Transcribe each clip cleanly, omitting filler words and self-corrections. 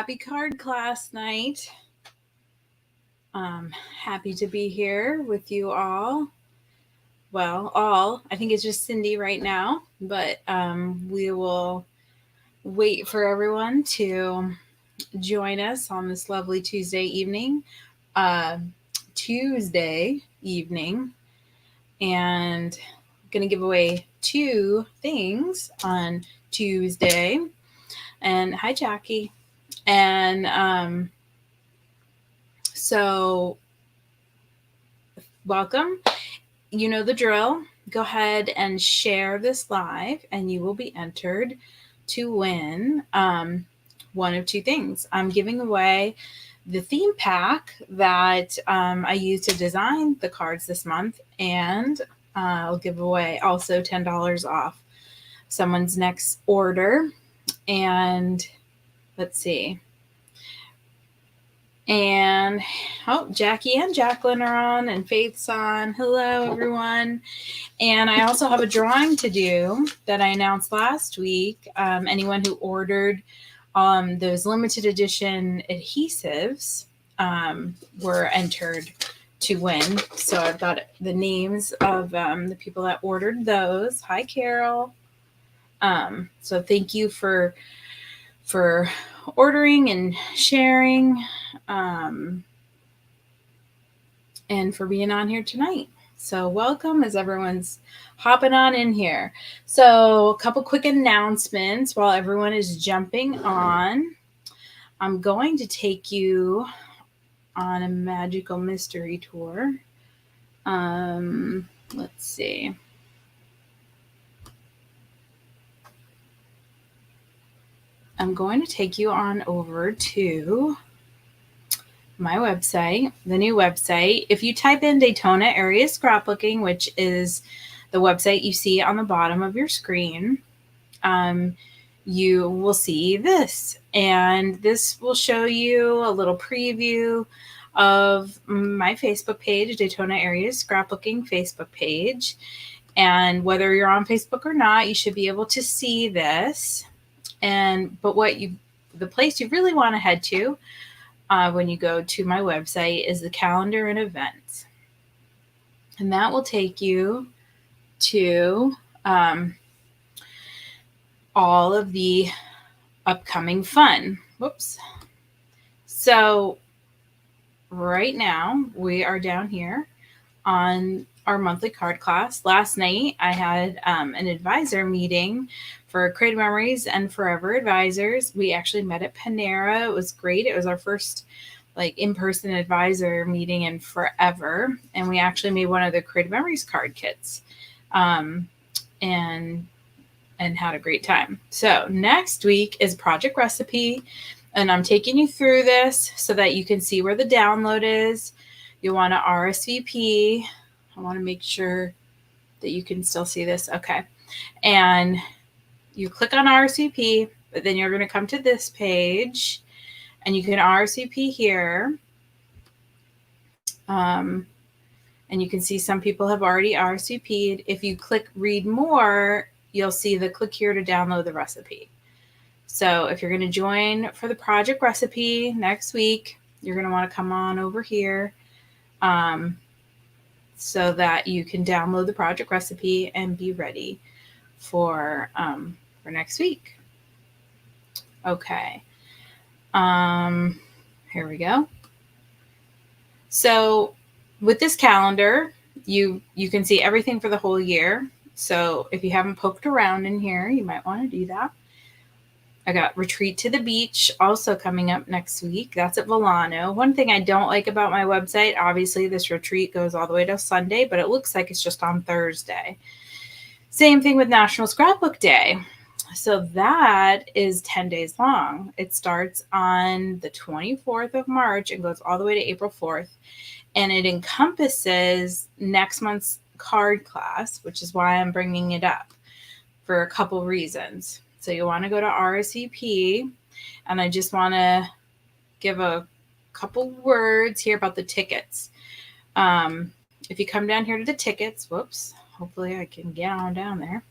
happy card class night. Happy to be here with you all. Well, I think it's just Cindy right now, but we will wait for everyone to join us on this lovely Tuesday evening. Uh, and going to give away two things on Tuesday. And hi, Jackie. And so, welcome. You know the drill. Go ahead and share this live, and you will be entered to win one of two things. I'm giving away the theme pack that I used to design the cards this month, and I'll give away also $10 off someone's next order. And let's see. And Jackie and Jacqueline are on, and Faith's on. Hello, everyone. And I also have a drawing to do that I announced last week. Anyone who ordered those limited edition adhesives were entered to win. So I've got the names of the people that ordered those. Hi, Carol. So thank you for ordering and sharing, and for being on here tonight. So welcome as everyone's hopping on in here. So a couple quick announcements while everyone is jumping on. I'm going to take you on a magical mystery tour. Let's see. I'm going to take you on over to my website, the new website. If you type in Daytona Area Scrapbooking, which is the website you see on the bottom of your screen, you will see this. And this will show you a little preview of my Facebook page, Daytona Area Scrapbooking Facebook page. And whether you're on Facebook or not, you should be able to see this. But the place you really want to head to when you go to my website is the calendar and events. And that will take you to all of the upcoming fun. Whoops. So right now we are down here on our monthly card class. Last night I had an advisor meeting for Creative Memories and Forever Advisors. We actually met at Panera. It was great. It was our first in-person advisor meeting in forever. And we actually made one of the Creative Memories card kits and had a great time. So next week is Project Recipe. And I'm taking you through this so that you can see where the download is. You'll want to RSVP. I want to make sure that you can still see this. Okay. And you click on RSVP, but then you're going to come to this page and you can RSVP here. And you can see some people have already RSVP'd. If you click read more, you'll see the click here to download the recipe. So if you're going to join for the Project Recipe next week, you're going to want to come on over here so that you can download the Project Recipe and be ready for next week. Okay. Here we go. So with this calendar, you can see everything for the whole year. So if you haven't poked around in here, you might want to do that. I got Retreat to the Beach also coming up next week. That's at Volano. One thing I don't like about my website, obviously this retreat goes all the way to Sunday, but it looks like it's just on Thursday. Same thing with National Scrapbook Day. So that is 10 days long. It starts on the 24th of March and goes all the way to April 4th. And it encompasses next month's card class, which is why I'm bringing it up for a couple reasons. So you want to go to RSVP, and I just want to give a couple words here about the tickets. If you come down here to the tickets, whoops, hopefully I can get on down there.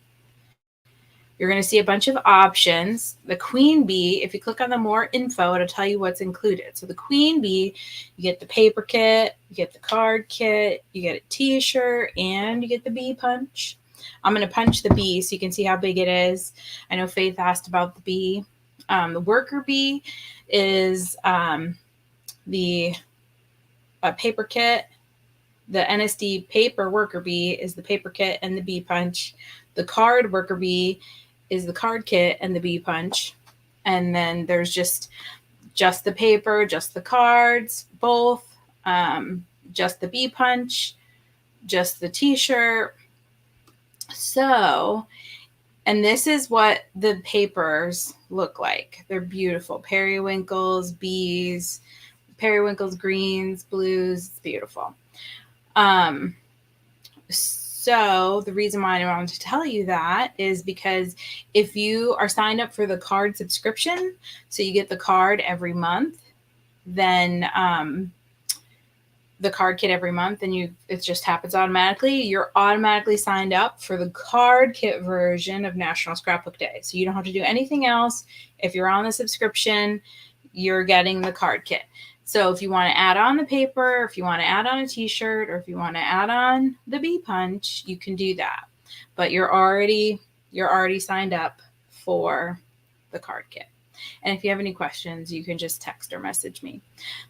you're going to see a bunch of options. The queen bee, if you click on the more info, it'll tell you what's included. So the queen bee, you get the paper kit, you get the card kit, you get a t-shirt, and you get the bee punch. I'm going to punch the bee so you can see how big it is. I know Faith asked about the bee. The worker bee is the paper kit. The NSD paper worker bee is the paper kit and the bee punch. The card worker bee is the card kit and the bee punch. And then there's just the paper, just the cards, both, just the bee punch, just the t-shirt. So, and this is what the papers look like. They're beautiful. Periwinkles, bees, periwinkles, greens, blues. It's beautiful. So the reason why I wanted to tell you that is because if you are signed up for the card subscription, so you get the card every month, then the card kit every month, and it just happens automatically. You're automatically signed up for the card kit version of National Scrapbook Day. So you don't have to do anything else. If you're on the subscription, you're getting the card kit. So if you want to add on the paper, if you want to add on a t-shirt, or if you want to add on the bee punch, you can do that. But you're already signed up for the card kit. And if you have any questions, you can just text or message me.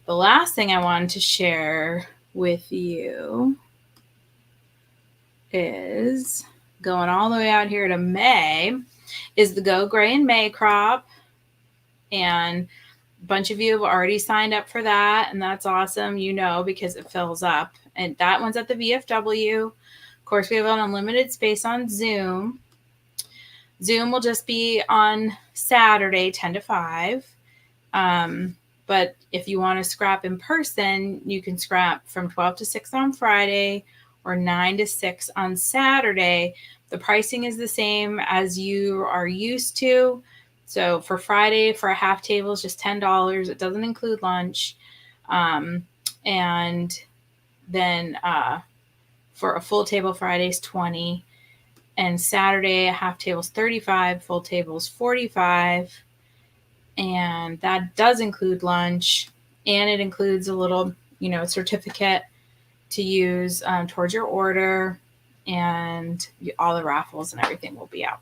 The last thing I wanted to share with you is going all the way out here to May is the Go Gray in May crop. And a bunch of you have already signed up for that, and that's awesome, because it fills up. And that one's at the VFW. Of course, we have an unlimited space on Zoom. Zoom will just be on Saturday, 10 to 5. But if you want to scrap in person, you can scrap from 12 to 6 on Friday or 9 to 6 on Saturday. The pricing is the same as you are used to. So for Friday, for a half table, it's just $10. It doesn't include lunch. And then for a full table, Friday's $20. And Saturday, a half table is $35, full table is $45. And that does include lunch. And it includes a little, certificate to use towards your order. And all the raffles and everything will be out.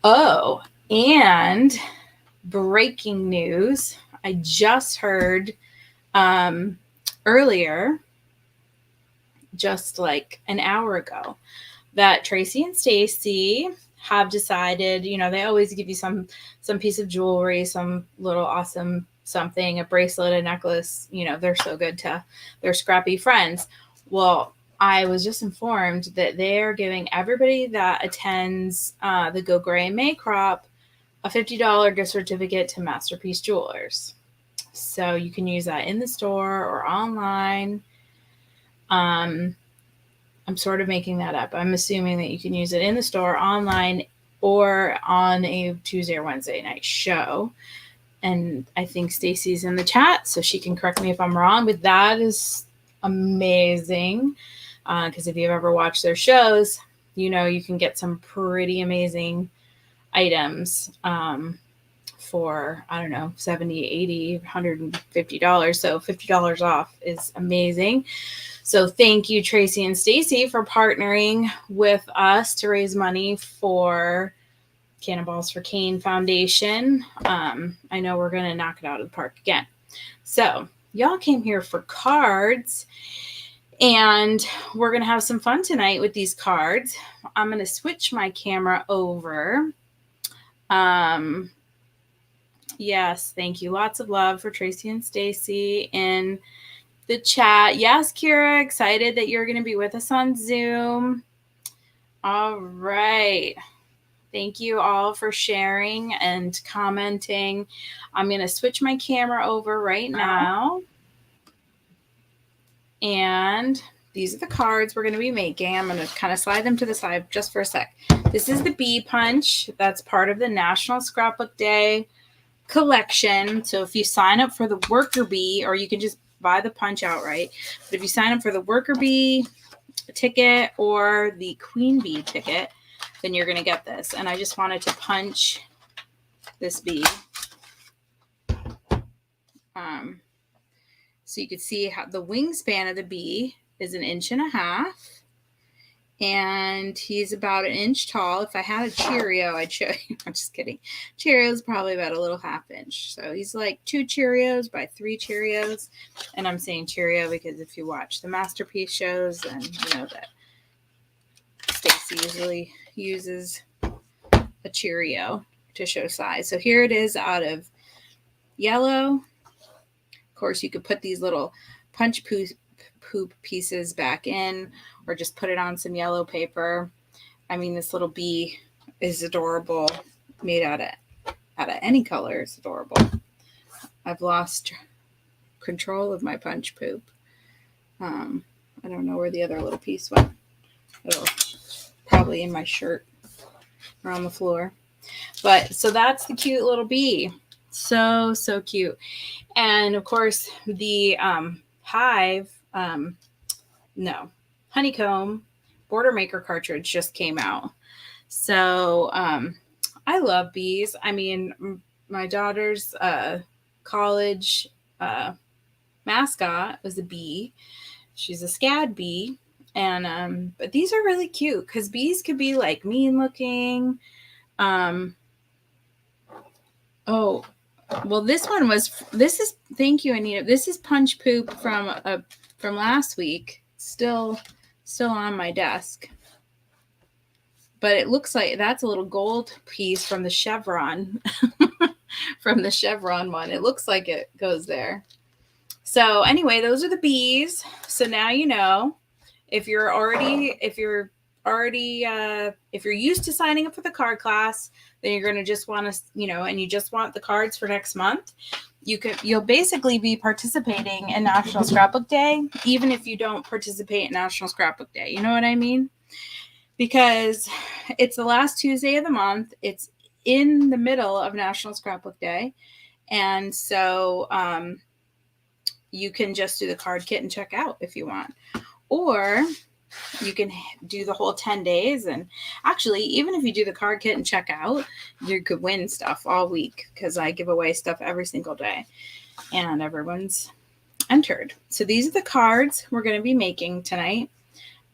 Oh, and breaking news. I just heard earlier, just like an hour ago, that Tracy and Stacy have decided, they always give you some piece of jewelry, some little awesome something, a bracelet, a necklace, they're so good to their scrappy friends. Well, I was just informed that they're giving everybody that attends the Go Gray in May crop a $50 gift certificate to Masterpiece Jewelers. So you can use that in the store or online. I'm sort of making that up. I'm assuming that you can use it in the store, online, or on a Tuesday or Wednesday night show. And I think Stacy's in the chat, so she can correct me if I'm wrong, but that is amazing. Because if you've ever watched their shows, you can get some pretty amazing items for, I don't know, $70, $80, $150. So $50 off is amazing. So thank you, Tracy and Stacy, for partnering with us to raise money for Cannonballs for Cane Foundation. I know we're going to knock it out of the park again. So y'all came here for cards, and we're going to have some fun tonight with these cards. I'm going to switch my camera over. Yes, thank you. Lots of love for Tracy and Stacy in the chat. Yes, Kira, excited that you're going to be with us on Zoom. All right. Thank you all for sharing and commenting. I'm going to switch my camera over right now. And these are the cards we're going to be making. I'm going to kind of slide them to the side just for a sec. This is the bee punch. That's part of the National Scrapbook Day collection. So if you sign up for the worker bee, or you can just buy the punch outright, but if you sign up for the worker bee ticket or the queen bee ticket, then you're going to get this. And I just wanted to punch this bee. So you could see how the wingspan of the bee is 1.5 inches. And he's about 1 inch tall. If I had a Cheerio, I'd show you. I'm just kidding. Cheerio's probably about a little 1/2 inch. So he's like 2 Cheerios by 3 Cheerios. And I'm saying Cheerio because if you watch the Masterpiece shows, then you know that Stacy usually uses a Cheerio to show size. So here it is out of yellow. Of course, you could put these little punch poop pieces back in, or just put it on some yellow paper. I mean, this little bee is adorable, made out of any color. It's adorable. I've lost control of my punch poop. I don't know where the other little piece went. Oh, probably in my shirt or on the floor. But so that's the cute little bee. So cute. And of course, the hive, honeycomb border maker cartridge just came out. So I love bees. I mean, my daughter's college mascot was a bee. She's a scad bee. And but these are really cute because bees could be like mean looking. Well, thank you, Anita. This is punch poop from last week. Still on my desk. But it looks like that's a little gold piece from the chevron, from the chevron one. It looks like it goes there. So anyway, those are the bees. So now you know, if you're used to signing up for the card class, then you're going to just want to, and you just want the cards for next month, you'll basically be participating in National Scrapbook Day, even if you don't participate in National Scrapbook Day. You know what I mean? Because it's the last Tuesday of the month. It's in the middle of National Scrapbook Day. And so you can just do the card kit and check out if you want. Or you can do the whole 10 days. And actually, even if you do the card kit and check out, you could win stuff all week because I give away stuff every single day. And everyone's entered. So these are the cards we're going to be making tonight.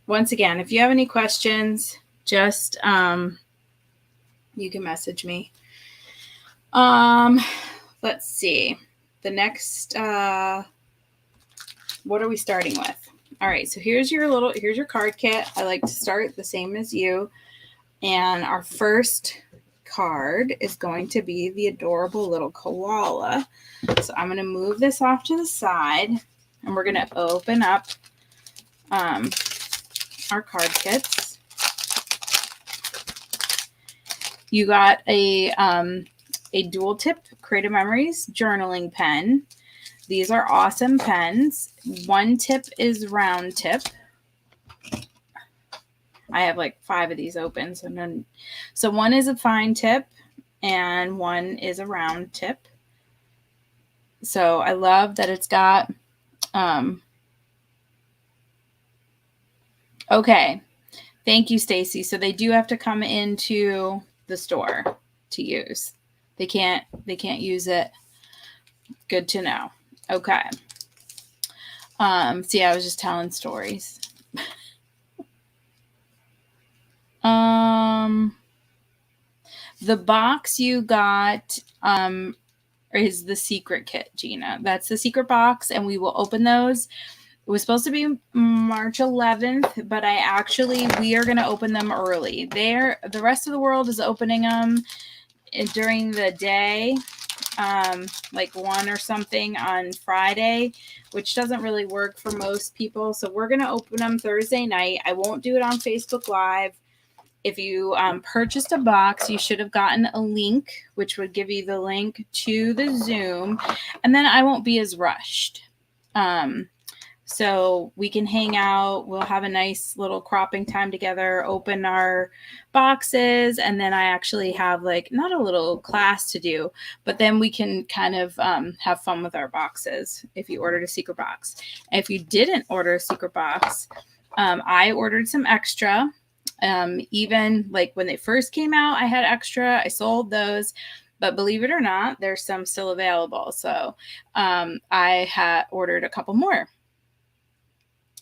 Once again, if you have any questions, just you can message me. Let's see. The next, what are we starting with? All right, so here's your card kit. I like to start the same as you. And our first card is going to be the adorable little koala. So I'm going to move this off to the side, and we're going to open up our card kits. You got a dual tip Creative Memories journaling pen. These are awesome pens. One tip is round tip. I have like 5 of these open. So one is a fine tip and one is a round tip. So I love that it's got, okay. Thank you, Stacy. So they do have to come into the store to use. They can't use it. Good to know. Okay. See, I was just telling stories. The box you got is the secret kit, Gina. That's the secret box, and we will open those. It was supposed to be March 11th, but we are going to open them early. The rest of the world is opening them during the day, like 1 or something on Friday, which doesn't really work for most people. So we're going to open them Thursday night. I won't do it on Facebook Live. If you purchased a box, you should have gotten a link, which would give you the link to the Zoom, and then I won't be as rushed. So we can hang out. We'll have a nice little cropping time together, open our boxes, and then I actually have like not a little class to do, but then we can kind of have fun with our boxes if you ordered a secret box. If you didn't order a secret box, I ordered some extra. Even like when they first came out, I had extra. I sold those. But believe it or not, there's some still available. So I had ordered a couple more.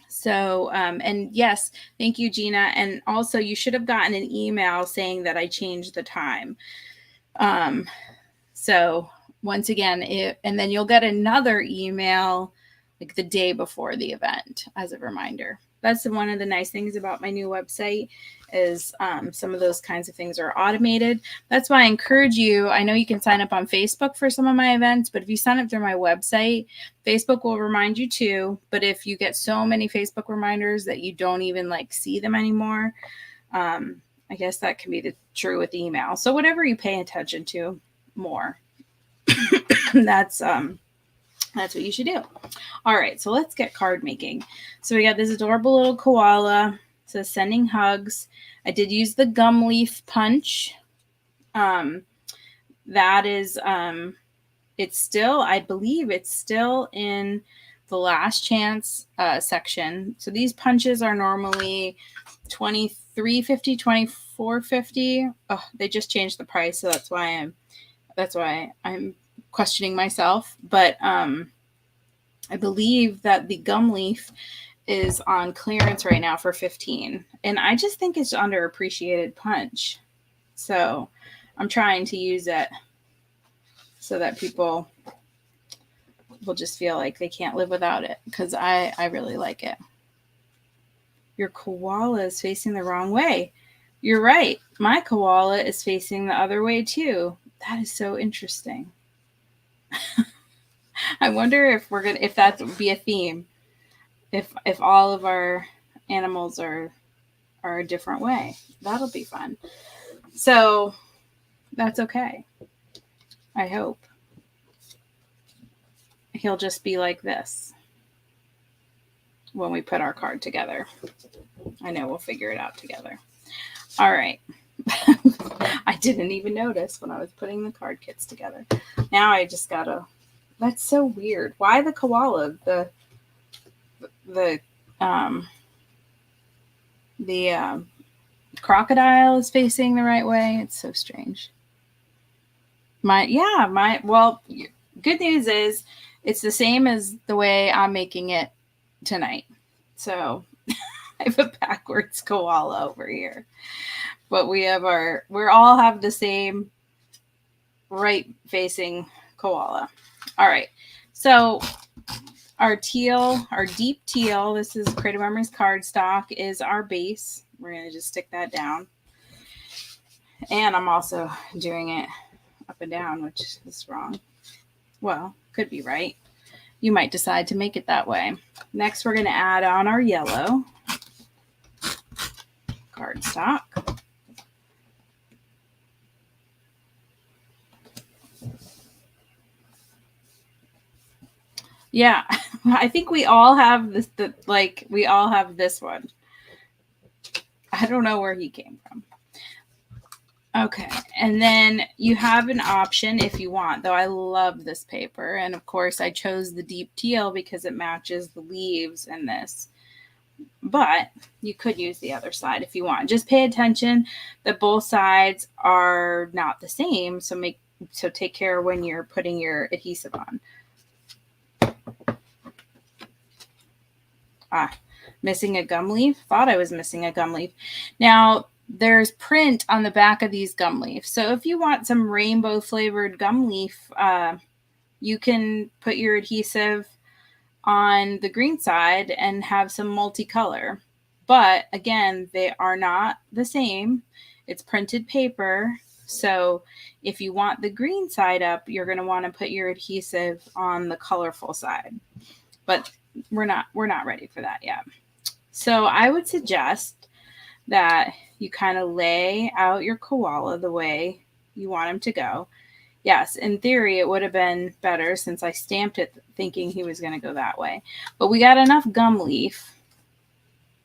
So, and yes, thank you, Gina. And also, you should have gotten an email saying that I changed the time. So once again, and then you'll get another email like the day before the event as a reminder. That's one of the nice things about my new website is some of those kinds of things are automated. That's why I encourage you. I know you can sign up on Facebook for some of my events, but if you sign up through my website, Facebook will remind you too. But if you get so many Facebook reminders that you don't even like see them anymore, I guess that can be true with email. So whatever you pay attention to more, that's what you should do. All right, so let's get card making. So we got this adorable little koala. It says sending hugs. I did use the gum leaf punch. That is, it's still, I believe it's still in the last chance section. So these punches are normally $23.50, $24.50. Oh, they just changed the price, so that's why I'm questioning myself. But I believe that the gum leaf is on clearance right now for $15, and I just think it's underappreciated punch. So I'm trying to use it so that people will just feel like they can't live without it, because I really like it. Your koala is facing the wrong way. You're right. My koala is facing the other way too. That is so interesting. I wonder if that would be a theme. If all of our animals are a different way. That'll be fun. So that's okay. I hope. He'll just be like this when we put our card together. I know we'll figure it out together. All right. I didn't even notice when I was putting the card kits together. Now I just gotta. That's so weird. Why the koala? The crocodile is facing the right way. It's so strange. Well, good news is it's the same as the way I'm making it tonight. So I have a backwards koala over here. But we all have the same right facing koala. All right. So our deep teal, this is Creative Memories cardstock, is our base. We're going to just stick that down. And I'm also doing it up and down, which is wrong. Well, could be right. You might decide to make it that way. Next, we're going to add on our yellow cardstock. Yeah, I think we all have this. We all have this one. I don't know where he came from. Okay, and then you have an option if you want, though I love this paper. And of course, I chose the deep teal because it matches the leaves in this. But you could use the other side if you want. Just pay attention that both sides are not the same. So take care when you're putting your adhesive on. Missing a gum leaf. Thought I was missing a gum leaf. Now, there's print on the back of these gum leaves. So if you want some rainbow flavored gum leaf, you can put your adhesive on the green side and have some multicolor. But again, they are not the same. It's printed paper. So if you want the green side up, you're going to want to put your adhesive on the colorful side. But we're not ready for that yet. So I would suggest that you kind of lay out your koala the way you want him to go. Yes, in theory, it would have been better since I stamped it thinking he was going to go that way. But we got enough gum leaf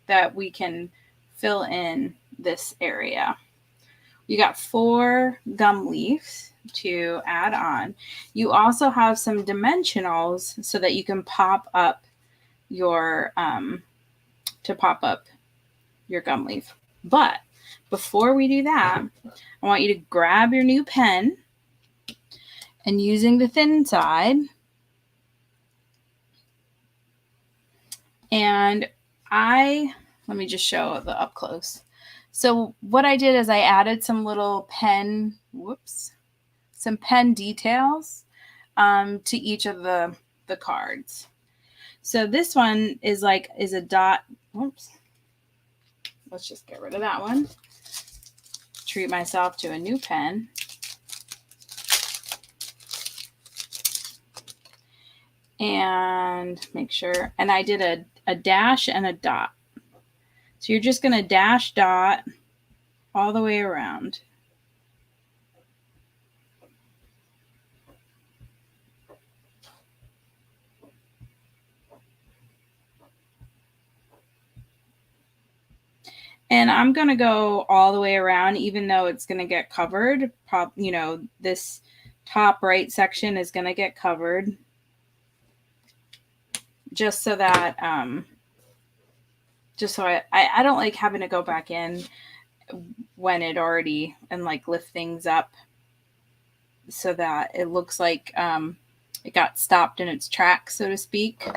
that we can fill in this area. You got 4 gum leaves to add on. You also have some dimensionals so that you can pop up your gum leaf. But before we do that, I want you to grab your new pen, and using the thin side, and let me just show the up close. So what I did is I added some little pen details to each of the cards. So this one is a dot. Whoops. Let's just get rid of that one. Treat myself to a new pen. And make sure. And I did a dash and a dot. So you're just going to dash dot all the way around. And I'm going to go all the way around, even though it's going to get covered. This top right section is going to get covered. Just so that, I don't like having to go back in when it already, and lift things up so that it looks like it got stopped in its tracks, so to speak.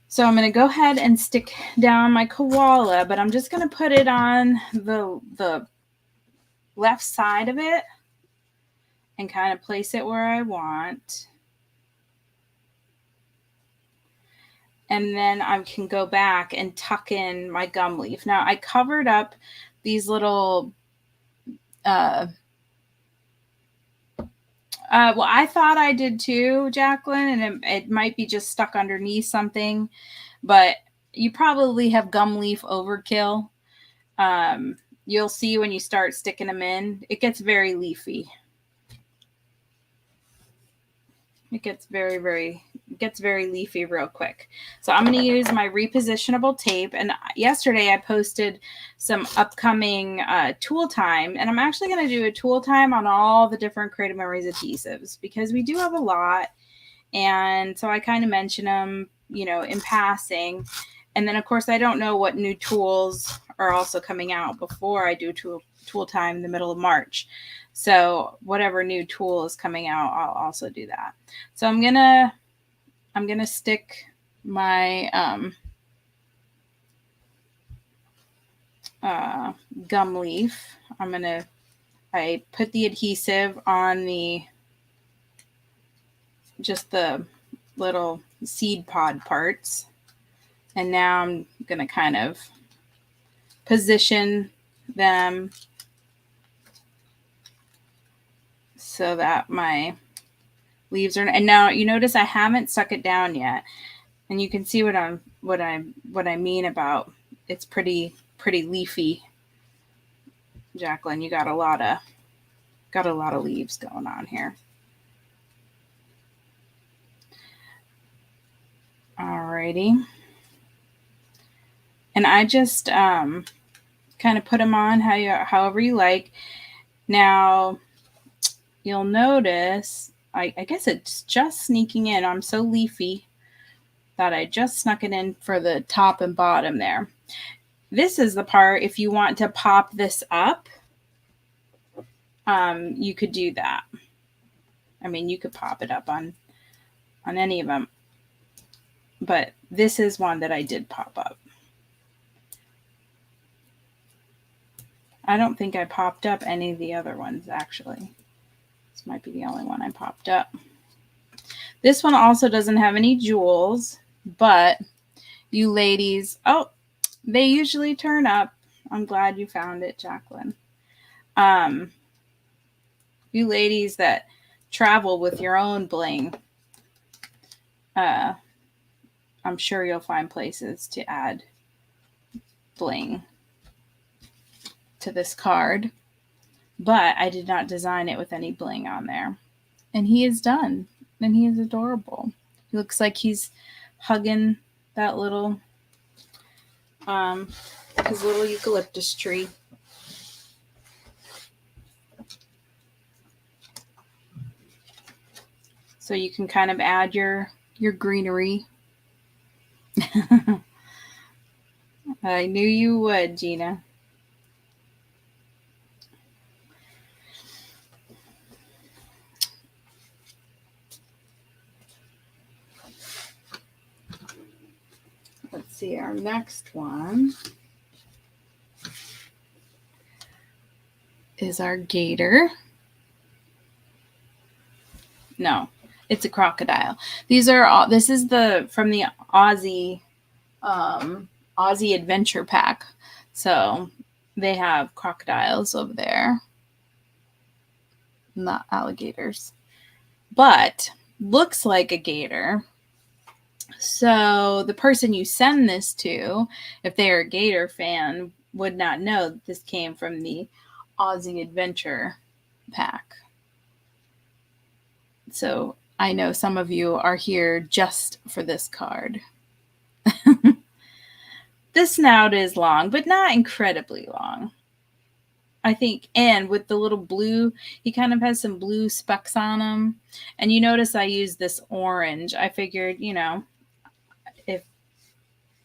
So I'm going to go ahead and stick down my koala, but I'm just going to put it on the left side of it and kind of place it where I want. And then I can go back and tuck in my gum leaf. Now I covered up these little, well, I thought I did too, Jacqueline, and it might be just stuck underneath something, but you probably have gum leaf overkill. You'll see when you start sticking them in, it gets very leafy. It gets very leafy real quick. So I'm going to use my repositionable tape. And yesterday I posted some upcoming tool time. And I'm actually going to do a tool time on all the different Creative Memories adhesives because we do have a lot. And so I kind of mention them, in passing. And then, of course, I don't know what new tools are also coming out before I do tool time in the middle of March. So whatever new tool is coming out, I'll also do that. So I'm gonna stick my gum leaf. I put the adhesive on just the little seed pod parts. And now I'm gonna kind of position them so that my leaves are, and now you notice I haven't stuck it down yet, and you can see what I mean about it's pretty leafy. Jacqueline, you got a lot of leaves going on here. Alrighty, and I just kind of put them on however you like. Now you'll notice I guess it's just sneaking in. I'm so leafy that I just snuck it in for the top and bottom there. This is the part, if you want to pop this up, you could do that. I mean, you could pop it up on any of them. But this is one that I did pop up. I don't think I popped up any of the other ones, actually. This might be the only one I popped up. This one also doesn't have any jewels, but you ladies, they usually turn up. I'm glad you found it, Jacqueline. You ladies that travel with your own bling, I'm sure you'll find places to add bling to this card, but I did not design it with any bling on there. And he is done, and he is adorable. He looks like he's hugging that little, his little eucalyptus tree. So you can kind of add your greenery. I knew you would, Gina. Let's see, our next one is our gator. No, it's a crocodile. These are all, this is from the Aussie Adventure Pack. So they have crocodiles over there, not alligators, but looks like a gator. So the person you send this to, if they're a gator fan, would not know that this came from the Aussie Adventure Pack. So I know some of you are here just for this card. The snout is long, but not incredibly long, I think. And with the little blue, he kind of has some blue specks on him. And you notice I used this orange. I figured, you know, if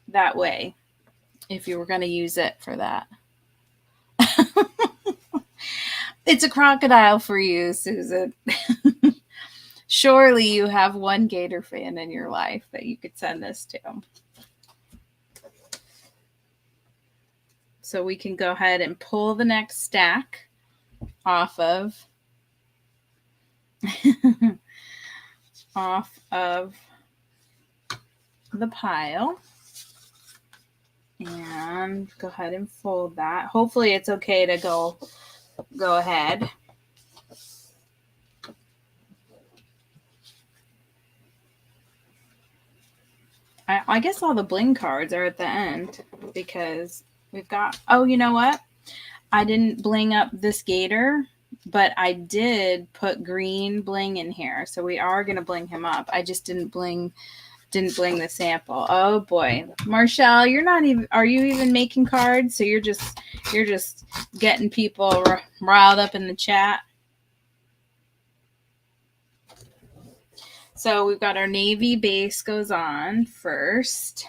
that way, if you were going to use it for that. It's a crocodile for you, Susan. Surely you have one gator fan in your life that you could send this to. So we can go ahead and pull the next stack off of the pile. And go ahead and fold that. Hopefully it's okay to go ahead. I guess all the bling cards are at the end because we've got, oh, you know what? I didn't bling up this gator, but I did put green bling in here. So we are going to bling him up. I just didn't bling the sample. Oh boy. Marshall, you're not even, are you even making cards? So you're just getting people riled up in the chat. So we've got our navy base goes on first.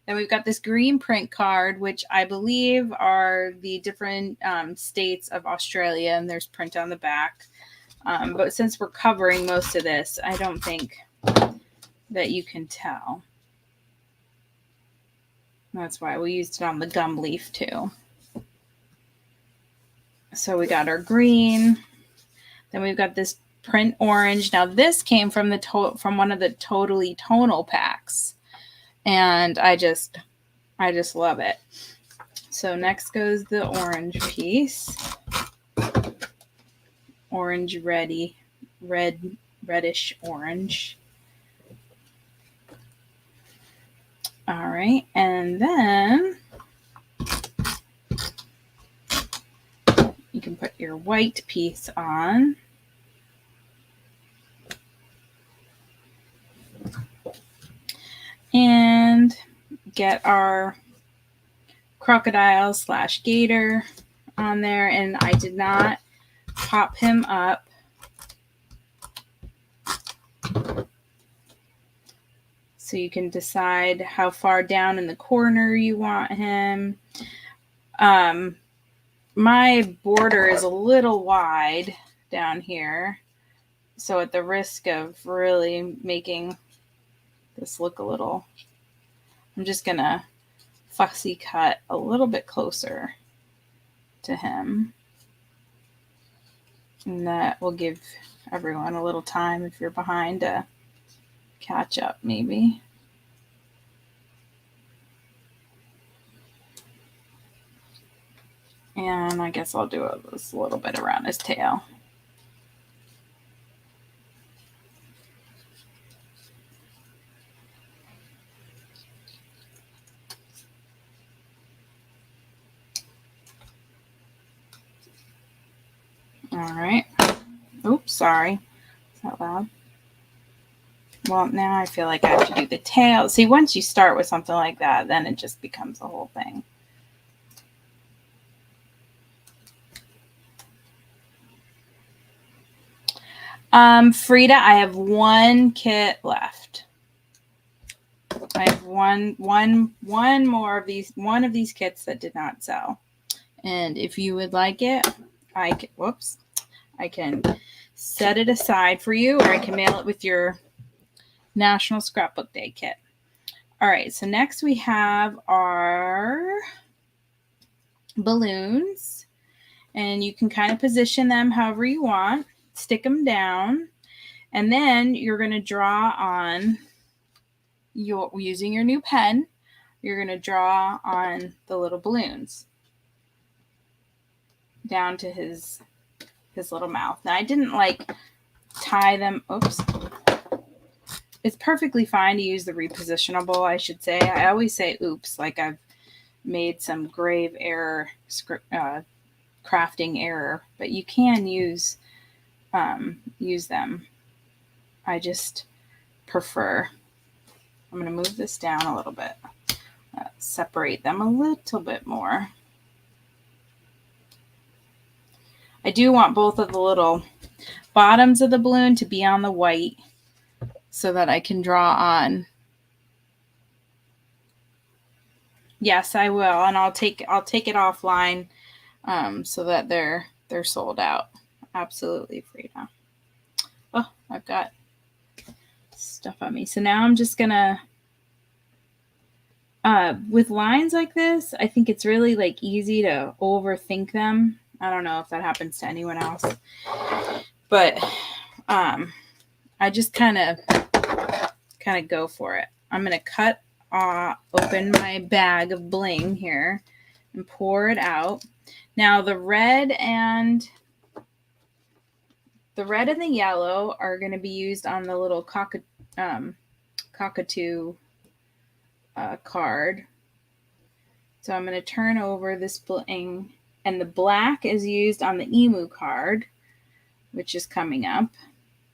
Then we've got this green print card, which I believe are the different states of Australia, and there's print on the back. But since we're covering most of this, I don't think that you can tell. That's why we used it on the gum leaf too. So we got our green. Then we've got this print orange. Now this came from from one of the Totally Tonal packs, and I just love it. So next goes the orange piece. Orange reddish orange. All right, and then you can put your white piece on. And get our crocodile / gator on there. And I did not pop him up. So you can decide how far down in the corner you want him. My border is a little wide down here. So at the risk of really making this look a little, I'm just going to fussy cut a little bit closer to him. And that will give everyone a little time, if you're behind, to catch up maybe. And I guess I'll do this a little bit around his tail. All right. Oops, sorry. Is that loud? Well, now I feel like I have to do the tail. See, once you start with something like that, then it just becomes the whole thing. Frida, I have one kit left. I have one more of these, one of these kits that did not sell. And if you would like it, I can set it aside for you, or I can mail it with your National Scrapbook Day kit. All right, so next we have our balloons, and you can kind of position them however you want, stick them down, and then you're going to draw on using your new pen, you're going to draw on the little balloons down to his little mouth. Now I didn't like tie them. Oops. It's perfectly fine to use the repositionable, I should say. I always say oops, like I've made some grave error, crafting error, but you can use them. I just prefer. I'm going to move this down a little bit, separate them a little bit more. I do want both of the little bottoms of the balloon to be on the white so that I can draw on. Yes, I will, and I'll take it offline so that they're sold out. Absolutely free now. Oh, I've got stuff on me. So now I'm just gonna with lines like this, I think it's really like easy to overthink them. I don't know if that happens to anyone else, but I just kind of go for it. I'm gonna cut open my bag of bling here and pour it out. Now the red and the yellow are going to be used on the little cockatoo card. So I'm going to turn over this bling, and the black is used on the emu card, which is coming up.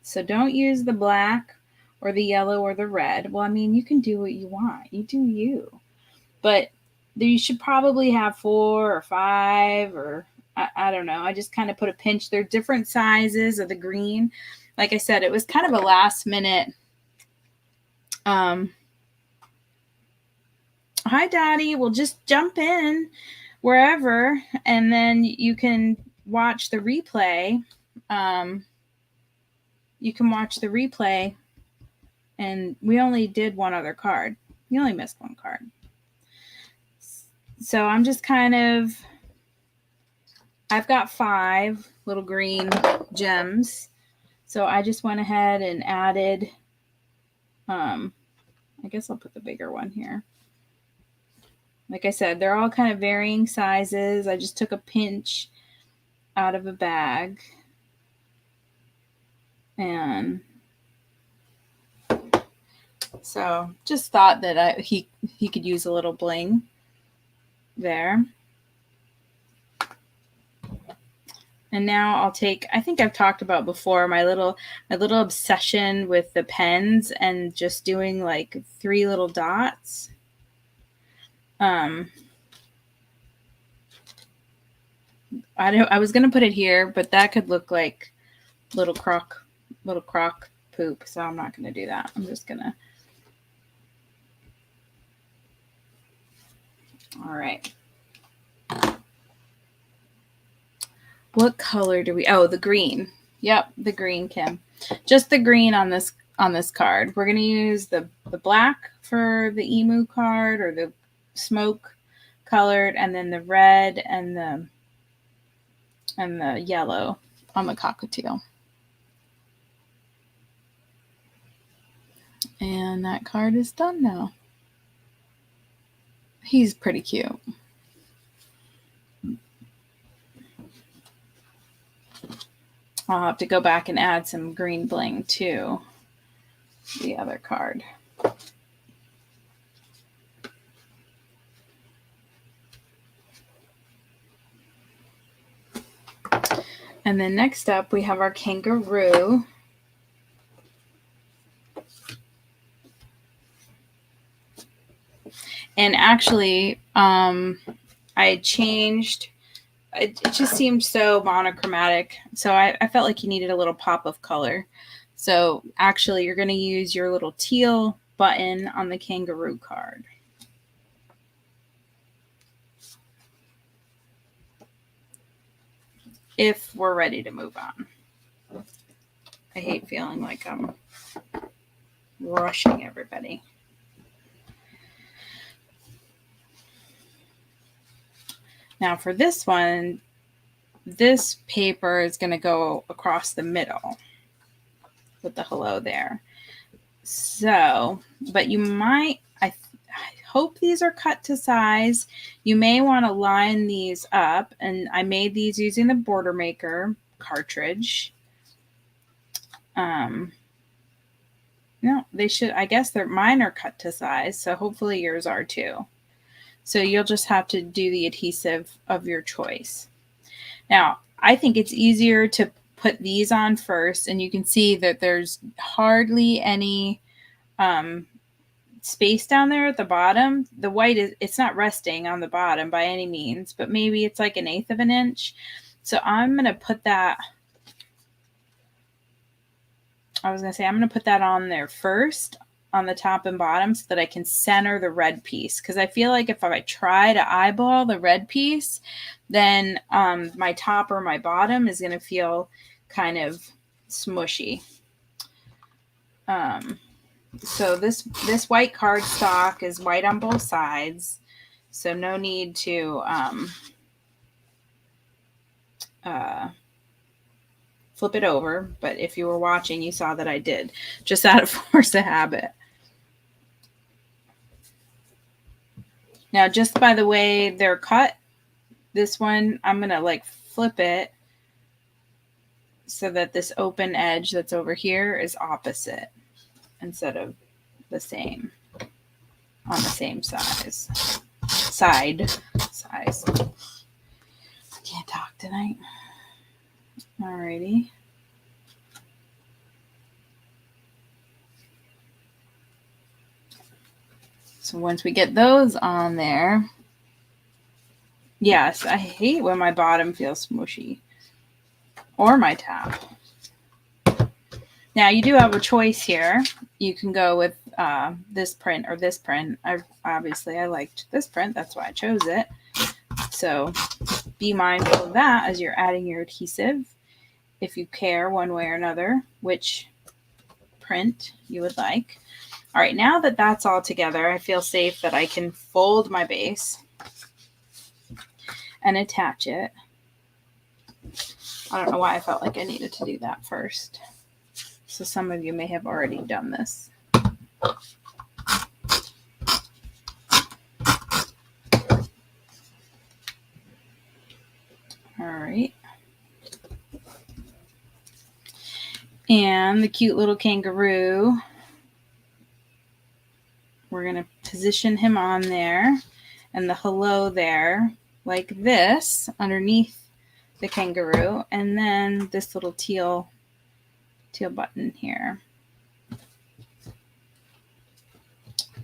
So don't use the black or the yellow or the red. Well, I mean, you can do what you want. You do you. But you should probably have 4 or 5, or I don't know. I just kind of put a pinch. They're different sizes of the green. Like I said, it was kind of a last minute. Hi, Daddy. We'll just jump in wherever, and then you can watch the replay. You can watch the replay, and we only did one other card. You only missed one card. So I'm just kind of, I've got 5 little green gems. So I just went ahead and added, I guess I'll put the bigger one here. Like I said, they're all kind of varying sizes. I just took a pinch out of a bag. And so just thought that he could use a little bling there. And now I'll take, I think I've talked about before, my little obsession with the pens and just doing like 3 little dots. I was going to put it here, but that could look like little croc poop. So I'm not going to do that. I'm just going to. All right. What color do we? Oh, the green. Yep, the green, Kim. Just the green on this card. We're going to use the black for the emu card, or the smoke colored, and then the red and the yellow on the cockatiel. And that card is done now. He's pretty cute. I'll have to go back and add some green bling to the other card. And then next up, we have our kangaroo. And actually, I changed. It just seemed so monochromatic. So I felt like you needed a little pop of color. So actually, you're going to use your little teal button on the kangaroo card. If we're ready to move on. I hate feeling like I'm rushing everybody. Now for this one, this paper is going to go across the middle with the hello there. So, but you might, I hope these are cut to size. You may want to line these up, and I made these using the Border Maker cartridge. No, they should, I guess mine are cut to size, so hopefully yours are too. So you'll just have to do the adhesive of your choice. Now, I think it's easier to put these on first, and you can see that there's hardly any space down there at the bottom. The white it's not resting on the bottom by any means, but maybe it's like 1/8 of an inch. So I'm going to put that, I'm going to put that on there first on the top and bottom so that I can center the red piece. Because I feel like if I try to eyeball the red piece, then my top or my bottom is going to feel kind of smushy. So this white cardstock is white on both sides, so no need to flip it over. But if you were watching, you saw that I did, just out of force of habit. Now, just by the way they're cut, this one, I'm going to like flip it so that this open edge that's over here is opposite instead of the same, on the same side. I can't talk tonight. Alrighty. So once we get those on there, yes, I hate when my bottom feels smushy, or my top. Now you do have a choice here. You can go with this print or this print. Obviously I liked this print, that's why I chose it. So be mindful of that as you're adding your adhesive, if you care one way or another which print you would like. All right, now that that's all together, I feel safe that I can fold my base and attach it. I don't know why I felt like I needed to do that first. So some of you may have already done this. All right. And the cute little kangaroo, we're going to position him on there, and the hello there like this underneath the kangaroo, and then this little teal button here.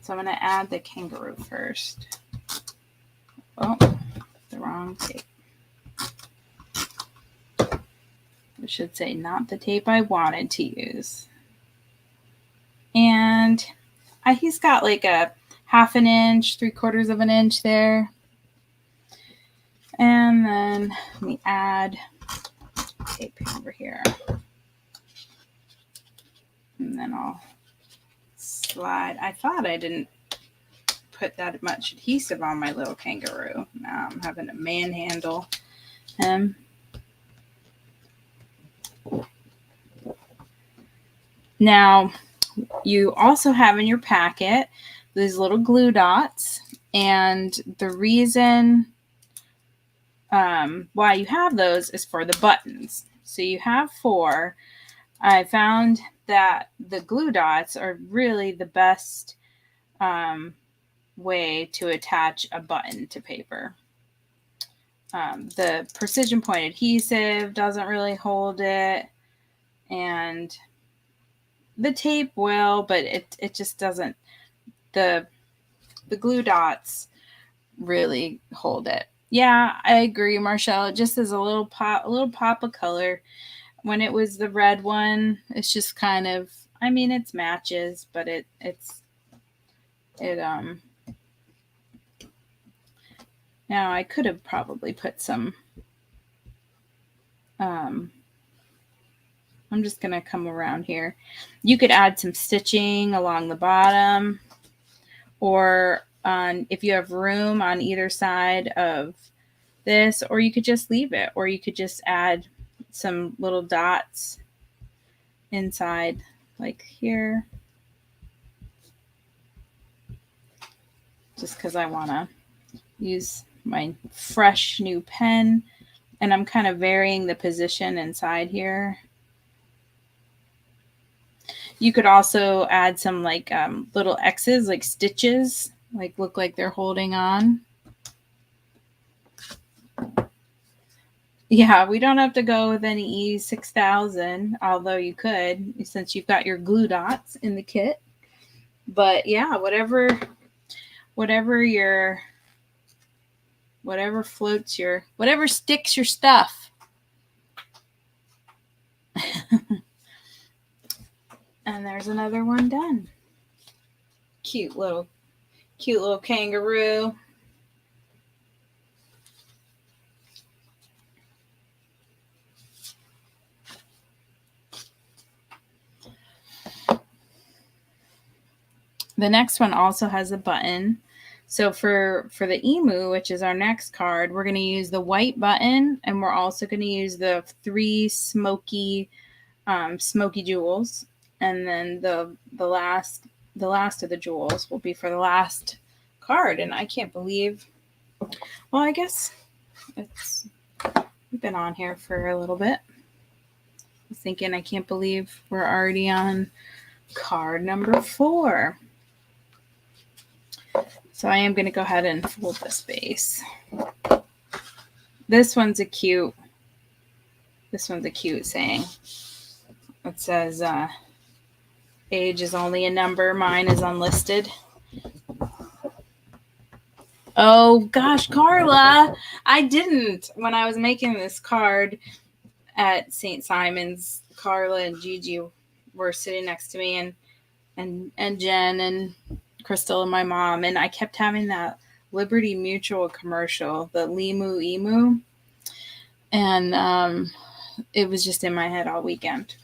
So I'm going to add the kangaroo first. Oh, the wrong tape. I should say not the tape I wanted to use. And he's got like a 1/2 inch, 3/4 of an inch there. And then let me add tape over here. And then I'll slide. I thought I didn't put that much adhesive on my little kangaroo. Now I'm having to manhandle him. Now, you also have in your packet these little glue dots, and the reason why you have those is for the buttons. So you have 4. I found that the glue dots are really the best way to attach a button to paper. The precision point adhesive doesn't really hold it, and the tape will, but it just doesn't. The glue dots really hold it. Yeah, I agree, Marshall. It just is a little pop of color. When it was the red one, it's just kind of, I mean, it's matches, but it's It now I could have probably put some I'm just going to come around here. You could add some stitching along the bottom, or if you have room on either side of this, or you could just leave it, or you could just add some little dots inside, like here, just because I want to use my fresh new pen, and I'm kind of varying the position inside here. You could also add some like little X's, like stitches, like look like they're holding on. Yeah, we don't have to go with any E6000, although you could, since you've got your glue dots in the kit. But yeah, whatever floats your, whatever sticks your stuff. And there's another one done. Cute little kangaroo. The next one also has a button. So for the emu, which is our next card, we're going to use the white button, and we're also going to use the 3 smoky jewels, and then the last of the jewels will be for the last card. And I can't believe, well, I guess we've been on here for a little bit. I was thinking, I can't believe we're already on card number 4. So I am going to go ahead and fold this base. This one's a cute saying. It says, age is only a number. Mine is unlisted. Oh gosh, Carla, I didn't. When I was making this card at St. Simon's, Carla and Gigi were sitting next to me, and Jen and Crystal and my mom, and I kept having that Liberty Mutual commercial, the Limu Emu, and it was just in my head all weekend.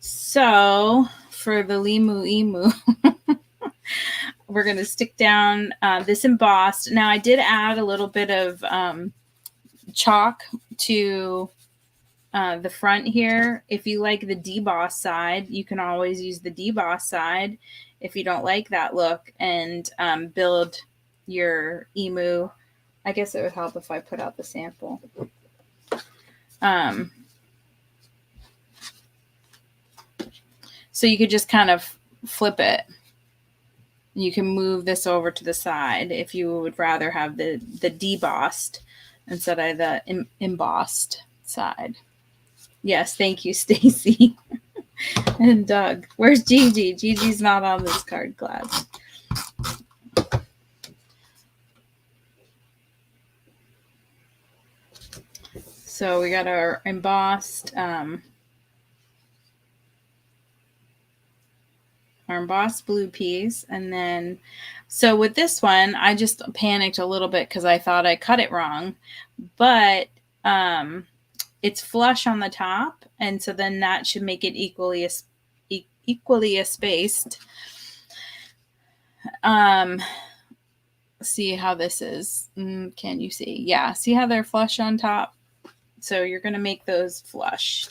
So for the Limu Emu, we're going to stick down this embossed. Now I did add a little bit of chalk to the front here. If you like the deboss side, you can always use the deboss side if you don't like that look, and build your emu. I guess it would help if I put out the sample. So you could just kind of flip it. You can move this over to the side if you would rather have the debossed instead of the embossed side. Yes, thank you, Stacy. And Doug. Where's Gigi? Gigi's not on this card class. So we got our embossed blue piece. And then, so with this one, I just panicked a little bit because I thought I cut it wrong. But it's flush on the top, and so then that should make it equally spaced. See how this is? Can you see? Yeah, see how they're flush on top? So you're going to make those flush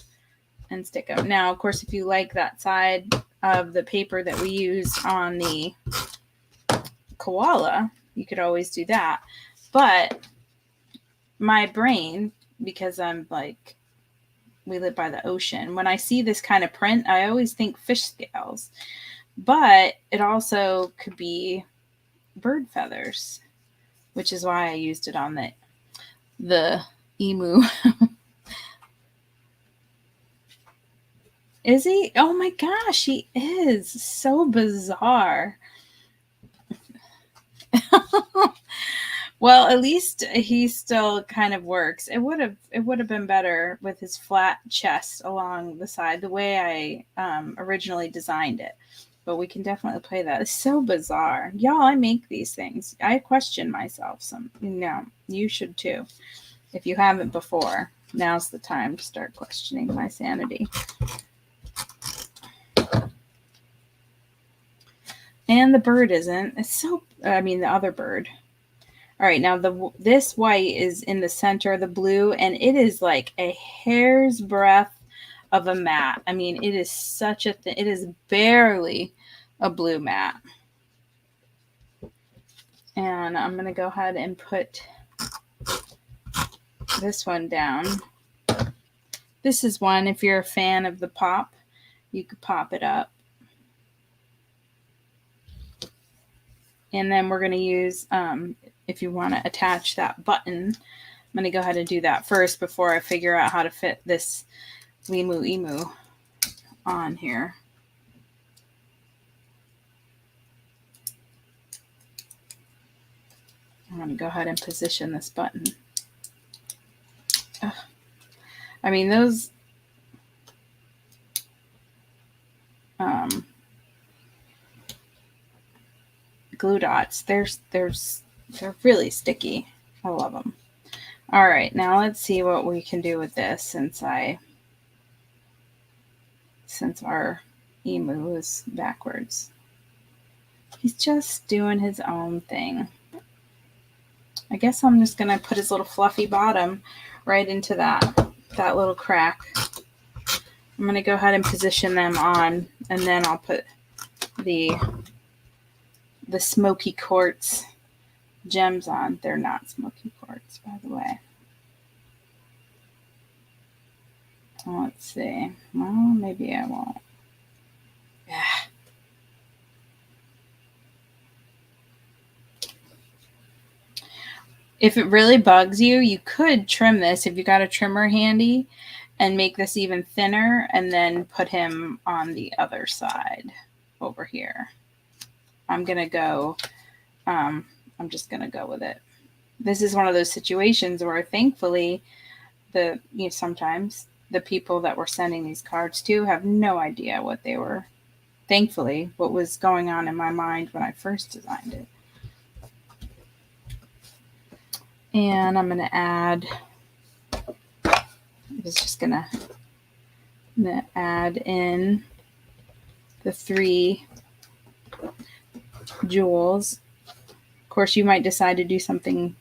and stick them. Now, of course, if you like that side of the paper that we use on the koala, you could always do that. But my brain, because I'm like, we live by the ocean, when I see this kind of print, I always think fish scales, but it also could be bird feathers, which is why I used it on the emu. Is he? Oh my gosh, he is. So bizarre. Well, at least he still kind of works. It would have been better with his flat chest along the side, the way I originally designed it. but we can definitely play that. It's so bizarre. Y'all, I make these things. I question myself some. No, you should too. If you haven't before, now's the time to start questioning my sanity. And the bird isn't. It's so, I mean, the other bird. All right, now this white is in the center of the blue, and it is like a hair's breadth of a mat. I mean, it is such a thing. It is barely a blue mat. And I'm going to go ahead and put this one down. This is one, if you're a fan of the pop, you could pop it up. And then we're going to use, if you want to attach that button, I'm going to go ahead and do that first before I figure out how to fit this Limu Emu on here. I'm going to go ahead and position this button. Ugh. I mean, those glue dots, they're really sticky. I love them. All right, now let's see what we can do with this since our emu is backwards. He's just doing his own thing. I guess I'm just going to put his little fluffy bottom right into that little crack. I'm going to go ahead and position them on, and then I'll put the smoky quartz gems on. They're not smoky quartz, by the way. Let's see. Well, maybe I won't. Yeah. If it really bugs you, you could trim this if you got a trimmer handy and make this even thinner and then put him on the other side over here. I'm just going to go with it. This is one of those situations where thankfully sometimes the people that we're sending these cards to have no idea what was going on in my mind when I first designed it. And I'm going to add, add in the 3 jewels. Of course, you might decide to do something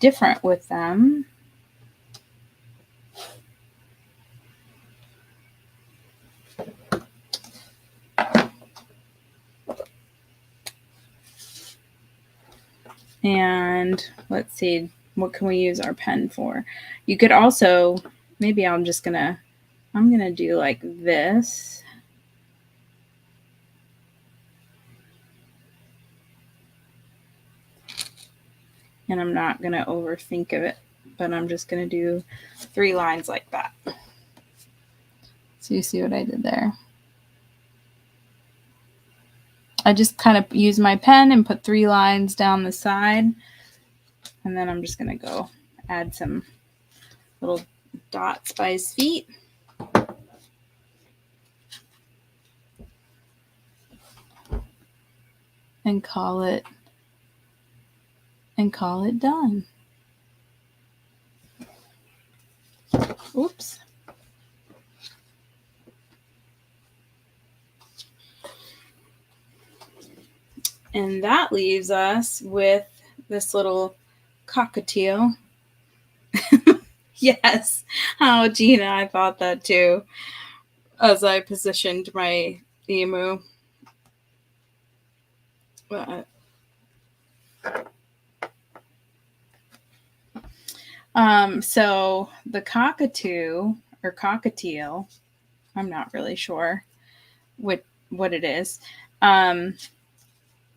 different with them. And let's see, what can we use our pen for? You could also, maybe I'm going to do like this. And I'm not going to overthink of it, but I'm just going to do 3 lines like that. So you see what I did there? I just kind of use my pen and put 3 lines down the side. And then I'm just going to go add some little dots by his feet. And call it done. Oops. And that leaves us with this little cockatiel. Yes. Oh, Gina, I thought that too as I positioned my emu. So the cockatoo or cockatiel, I'm not really sure what it is.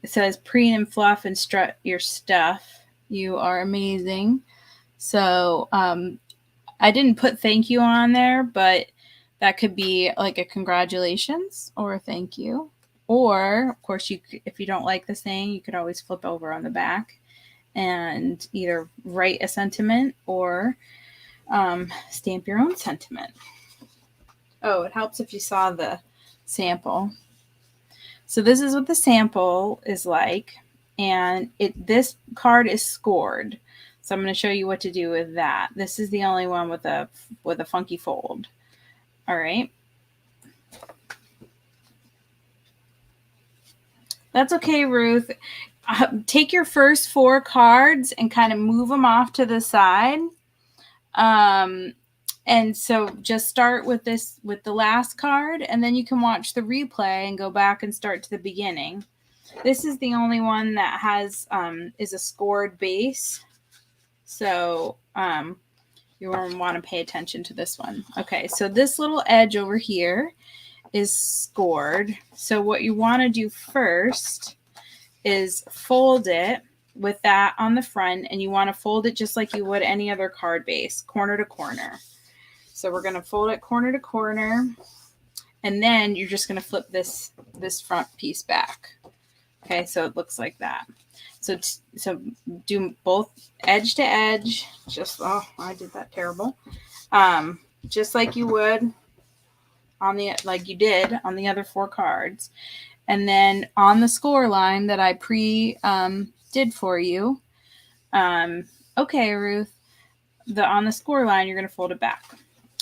It says preen and fluff and strut your stuff. You are amazing. So I didn't put thank you on there, but that could be like a congratulations or a thank you. Or, of course, if you don't like the saying, you could always flip over on the back and either write a sentiment or stamp your own sentiment. Oh, it helps if you saw the sample. So this is what the sample is like. And this card is scored. So I'm going to show you what to do with that. This is the only one with a funky fold. All right. That's okay, Ruth. Take your first 4 cards and kind of move them off to the side. And so just start with the last card, and then you can watch the replay and go back and start to the beginning. This is the only one that has is a scored base. So you want to pay attention to this one. Okay, so this little edge over here is scored. So what you want to do first is fold it with that on the front, and you want to fold it just like you would any other card base, corner to corner. So we're going to fold it corner to corner, and then you're just going to flip this front piece back. Okay, so it looks like that. So do both edge to edge. I did that terrible. Just like you would like you did on the other 4 cards. And then on the score line that I did for you. Okay, Ruth, on the score line, you're going to fold it back.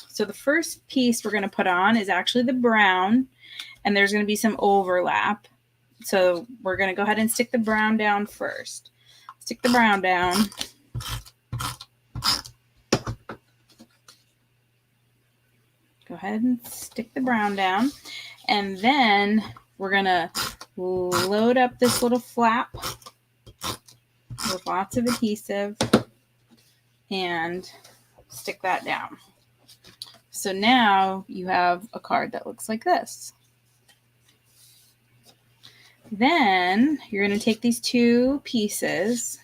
So the first piece we're going to put on is actually the brown, and there's going to be some overlap. So we're going to go ahead and stick the brown down first. Stick the brown down. Go ahead and stick the brown down. And then we're going to load up this little flap with lots of adhesive and stick that down. So now you have a card that looks like this. Then you're going to take these 2 pieces.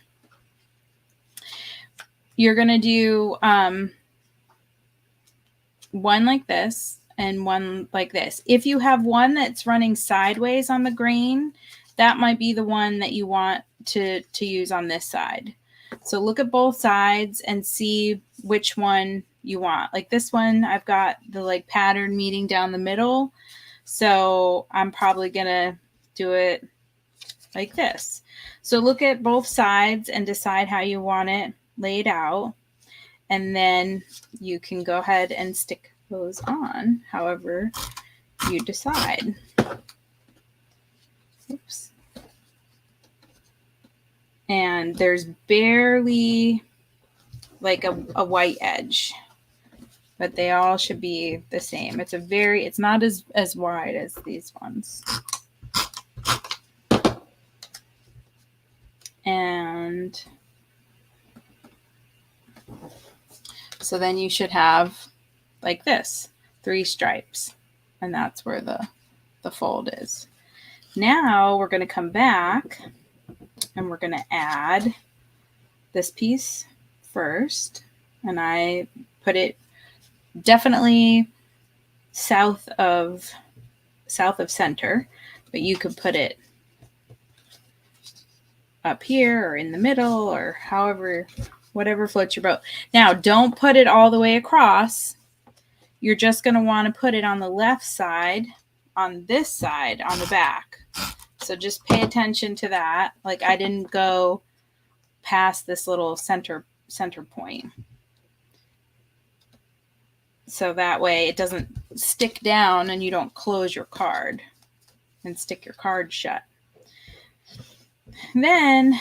You're going to do one like this and one like this. If you have one that's running sideways on the grain, that might be the one that you want to use on this side. So look at both sides and see which one you want. Like this one, I've got the pattern meeting down the middle. So I'm probably going to do it like this. So look at both sides and decide how you want it laid out. And then you can go ahead and stick those on however you decide. Oops. And there's barely like a white edge, but they all should be the same. It's not as wide as these ones. And so then you should have like this, 3 stripes, and that's where the fold is. Now we're going to come back and we're going to add this piece first, and I put it definitely south of center, but you could put it up here or in the middle or whatever floats your boat. Now don't put it all the way across. You're just going to want to put it on the left side, on this side, on the back. So just pay attention to that. Like I didn't go past this little center point. So that way it doesn't stick down and you don't close your card and stick your card shut. Then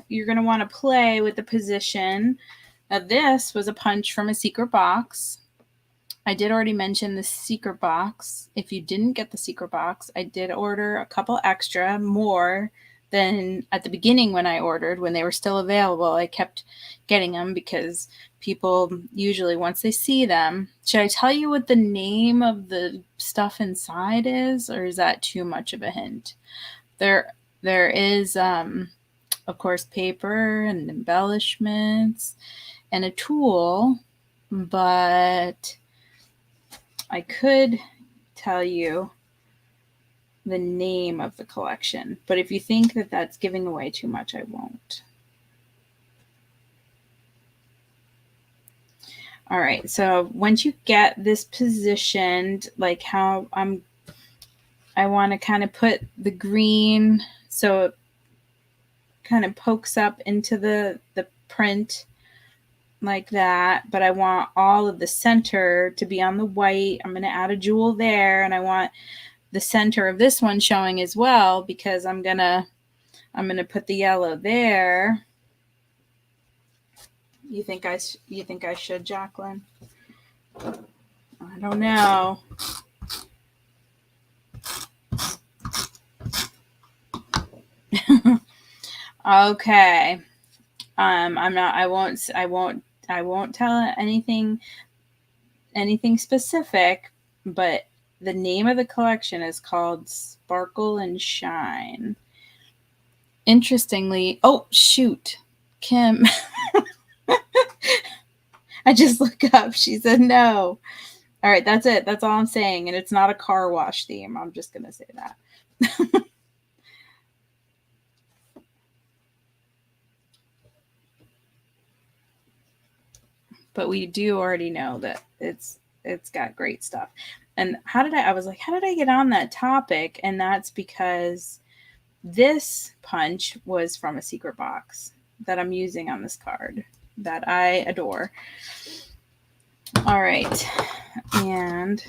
you're going to want to play with the position. Now this was a punch from a secret box. I did already mention the secret box. If you didn't get the secret box, I did order a couple extra, more than at the beginning when I ordered, when they were still available. I kept getting them because people usually, once they see them, should I tell you what the name of the stuff inside is, or is that too much of a hint? There is, of course, paper and embellishments and a tool, but I could tell you the name of the collection, but if you think that that's giving away too much, I won't. All right, so once you get this positioned, like how I I want to kind of put the green so it kind of pokes up into the print like that, but I want all of the center to be on the white. I'm going to add a jewel there, and I want the center of this one showing as well because I'm going to put the yellow there. You think I should, Jacqueline? I don't know. Okay. I won't tell anything specific, but the name of the collection is called Sparkle and Shine. Interestingly, oh shoot, Kim. I just looked up. She said no. All right, that's it. That's all I'm saying. And it's not a car wash theme. I'm just going to say that. But we do already know that it's got great stuff. And I was like, how did I get on that topic? And that's because this punch was from a secret box that I'm using on this card that I adore. All right. And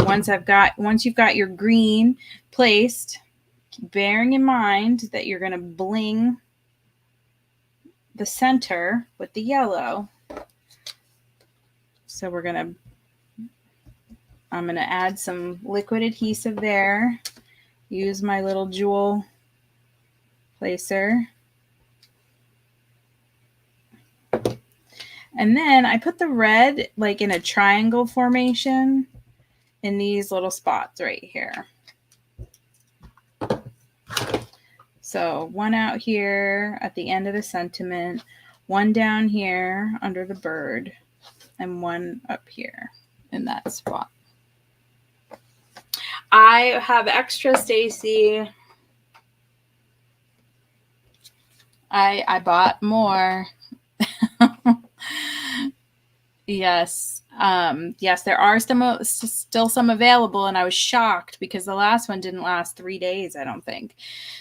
once you've got your green placed, bearing in mind that you're going to bling the center with the yellow. So I'm going to add some liquid adhesive there. Use my little jewel placer. And then I put the red like in a triangle formation in these little spots right here. So one out here at the end of the sentiment, one down here under the bird, and one up here in that spot. I have extra, Stacy. I bought more. Yes. Yes, there are still some available, and I was shocked because the last one didn't last 3 days, I don't think.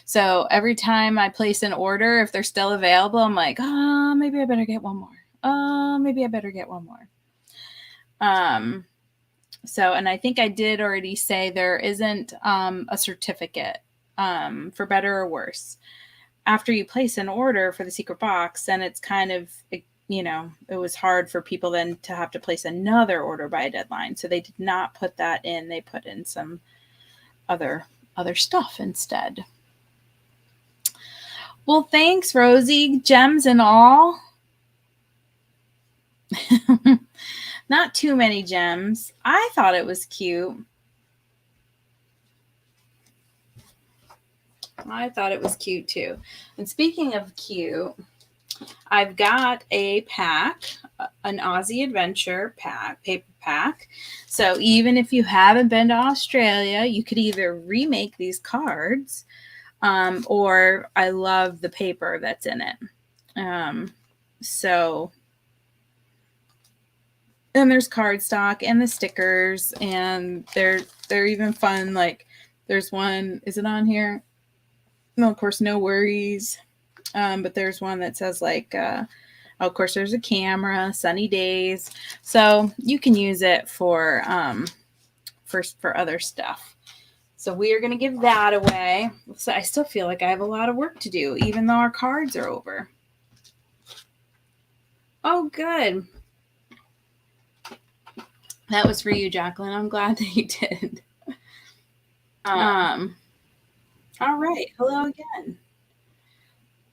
So every time I place an order, if they're still available, I'm like, oh, maybe I better get one more. Oh, maybe I better get one more. So, and I think I did already say there isn't a certificate for better or worse. After you place an order for the secret box, then it's kind of, you know, it was hard for people then to have to place another order by a deadline. So they did not put that in. They put in some other stuff instead. Well, thanks, Rosie. Gems and all. Not too many gems. I thought it was cute. I thought it was cute too. And speaking of cute, I've got a pack, an Aussie Adventure pack, paper pack. So even if you haven't been to Australia, you could either remake these cards, or I love the paper that's in it. So, and there's cardstock and the stickers, and they're even fun. Like there's one, is it on here? No, of course, no worries. But there's one that says like, of course, there's a camera, sunny days. So you can use it for other stuff. So we are going to give that away. So I still feel like I have a lot of work to do, even though our cards are over. Oh, good. That was for you, Jacqueline. I'm glad that you did. All right. Hello again.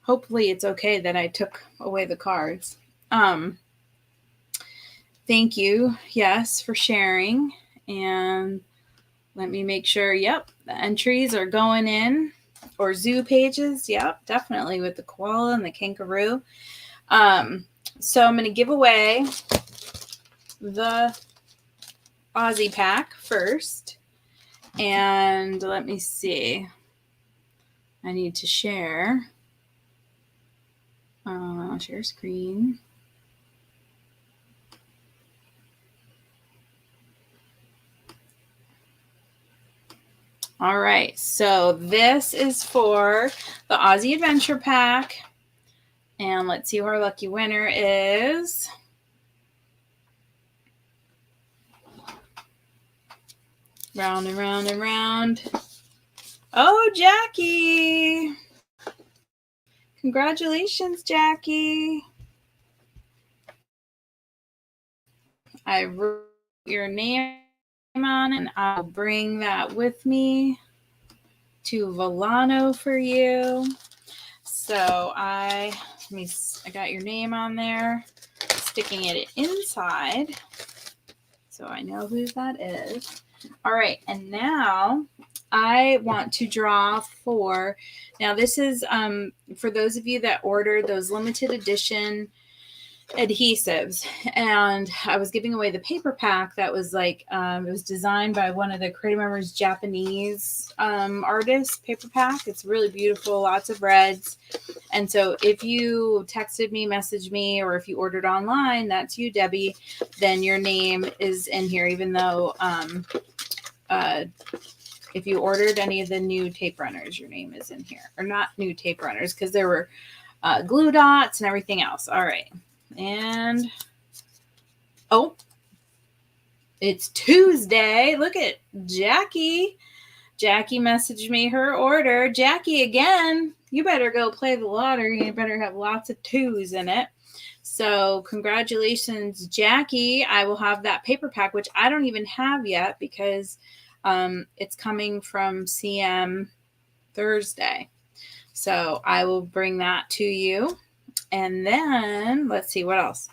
Hopefully it's okay that I took away the cards. Thank you, yes, for sharing. And let me make sure, yep, the entries are going in. Or zoo pages, yep, definitely with the koala and the kangaroo. So I'm going to give away the Aussie pack first. And let me see. I need to share. Share screen. All right, so this is for the Aussie Adventure Pack. And let's see who our lucky winner is. Round and round and round. Oh, Jackie. Congratulations, Jackie. I wrote your name on it, and I'll bring that with me to Volano for you. So I got your name on there, sticking it inside so I know who that is. All right, and now I want to draw for, now this is for those of you that ordered those limited edition adhesives, and I was giving away the paper pack that was like it was designed by one of the creative members, Japanese artists. Paper pack, it's really beautiful, lots of reds. And so if you texted me, messaged me, or if you ordered online, that's you, Debbie, then your name is in here, even though if you ordered any of the new tape runners, your name is in here. Or not new tape runners, because there were glue dots and everything else. All right. And, oh, it's Tuesday. Look at Jackie. Jackie messaged me her order. Jackie, again, you better go play the lottery. You better have lots of twos in it. So congratulations, Jackie. I will have that paper pack, which I don't even have yet because it's coming from CM Thursday. So I will bring that to you. And then let's see what else.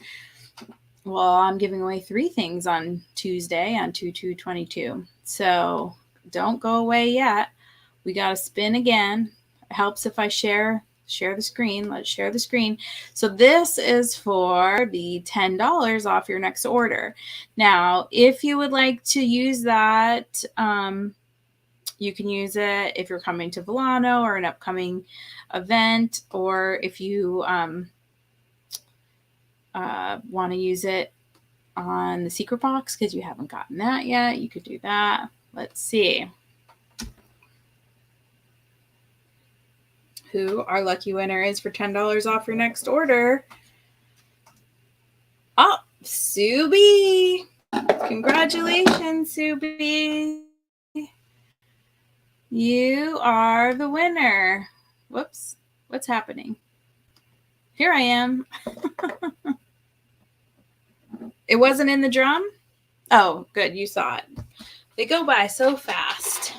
Well, I'm giving away 3 things on Tuesday on 2/2/22. So don't go away yet. We got to spin again. It helps if I share the screen. Let's share the screen. So this is for the $10 off your next order. Now, if you would like to use that, you can use it if you're coming to Volano or an upcoming event, or if you want to use it on the secret box because you haven't gotten that yet, you could do that. Let's see who our lucky winner is for $10 off your next order. Oh, Subi. Congratulations, Subi. You are the winner. Whoops. What's happening? Here I am. It wasn't in the drum? Oh, good. You saw it. They go by so fast.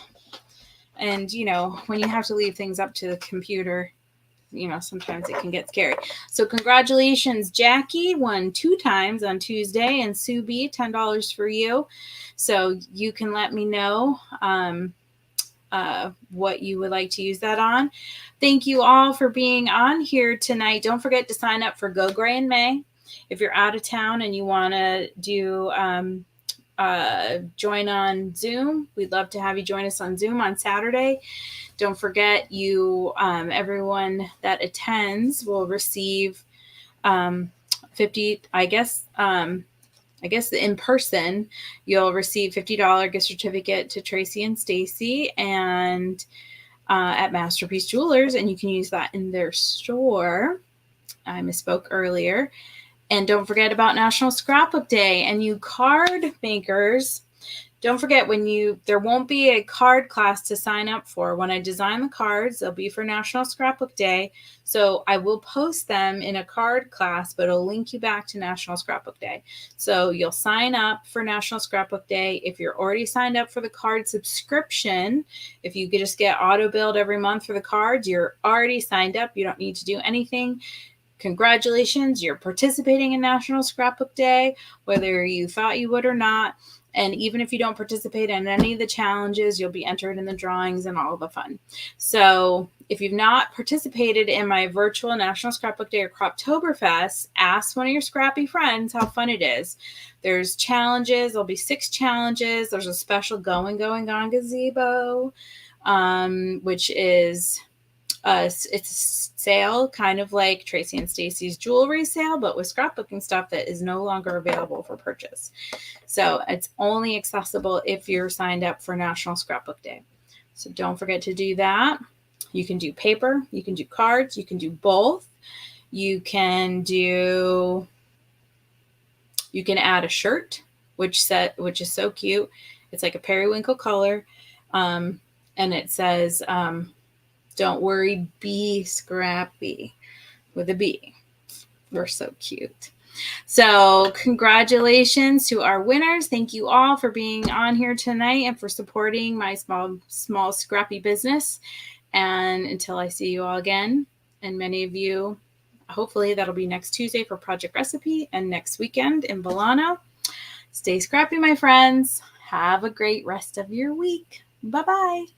And, you know, when you have to leave things up to the computer, you know, sometimes it can get scary. So congratulations, Jackie won 2 times on Tuesday, and Sue B, $10 for you. So you can let me know what you would like to use that on. Thank you all for being on here tonight. Don't forget to sign up for Go Gray in May. If you're out of town and you want to do join on Zoom, we'd love to have you join us on Zoom on Saturday. Don't forget, you everyone that attends will receive 50, I guess in person, you'll receive $50 gift certificate to Tracy and Stacy and at Masterpiece Jewelers, and you can use that in their store. I misspoke earlier. And don't forget about National Scrapbook Day. And you card makers, don't forget, there won't be a card class to sign up for. When I design the cards, they'll be for National Scrapbook Day. So I will post them in a card class, but it'll link you back to National Scrapbook Day. So you'll sign up for National Scrapbook Day. If you're already signed up for the card subscription, if you could just get auto billed every month for the cards, you're already signed up. You don't need to do anything. Congratulations, you're participating in National Scrapbook Day, whether you thought you would or not. And even if you don't participate in any of the challenges, you'll be entered in the drawings and all the fun. So if you've not participated in my virtual National Scrapbook Day or Croptoberfest, ask one of your scrappy friends how fun it is. There's challenges. There'll be 6 challenges. There's a special Going Gone gazebo, which is... it's a sale, kind of like Tracy and Stacy's jewelry sale, but with scrapbooking stuff that is no longer available for purchase. So it's only accessible if you're signed up for National Scrapbook Day. So don't forget to do that. You can do paper, you can do cards, you can do both. You can add a shirt, which is so cute. It's like a periwinkle color. And it says, don't worry, be scrappy, with a B. We're so cute. So congratulations to our winners. Thank you all for being on here tonight and for supporting my small scrappy business. And until I see you all again, and many of you, hopefully that'll be next Tuesday for Project Recipe and next weekend in Bolano. Stay scrappy, my friends. Have a great rest of your week. Bye-bye.